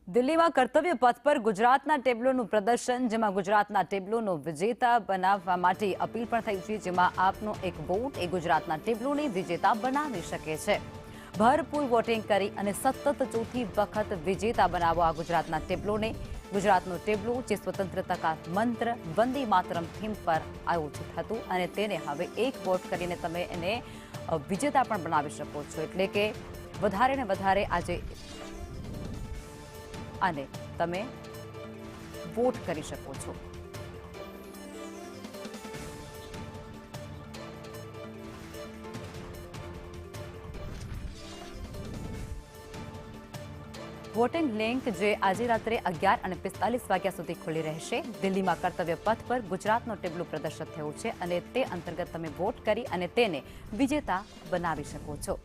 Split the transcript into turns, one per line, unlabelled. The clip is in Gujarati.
દિલ્હીમાં કર્તવ્ય પથ પર ગુજરાતના ટેબ્લોનું પ્રદર્શન, જેમાં ગુજરાતના ટેબ્લોનો વિજેતા બનાવવા માટે અપીલ પણ થઈ છે, જેમાં આપનો એક વોટ એ ગુજરાતના ટેબ્લોને વિજેતા બનાવી શકે છે। ભરપૂર વોટિંગ કરી અને સતત ચોથી વખત વિજેતા બનાવો આ ગુજરાતના ટેબ્લોને। ગુજરાતનો ટેબ્લો જે સ્વતંત્રતા કા મંત્ર વંદે માતરમ થીમ પર આયોજિત હતું અને તેને હવે એક વોટ કરીને તમે એને વિજેતા પણ બનાવી શકો છો, એટલે કે વધારે ને વધારે આજે અને તમે વોટ કરી શકો છો। વોટિંગ લિંક જે આજે રાત્રે 11:45 વાગ્યા સુધી ખુલ્લી રહેશે। દિલ્હીમાં કર્તવ્ય પથ પર ગુજરાતનો ટેબ્લો પ્રદર્શિત થયો છે અને તે અંતર્ગત તમે વોટ કરી અને તેને વિજેતા બનાવી શકો છો।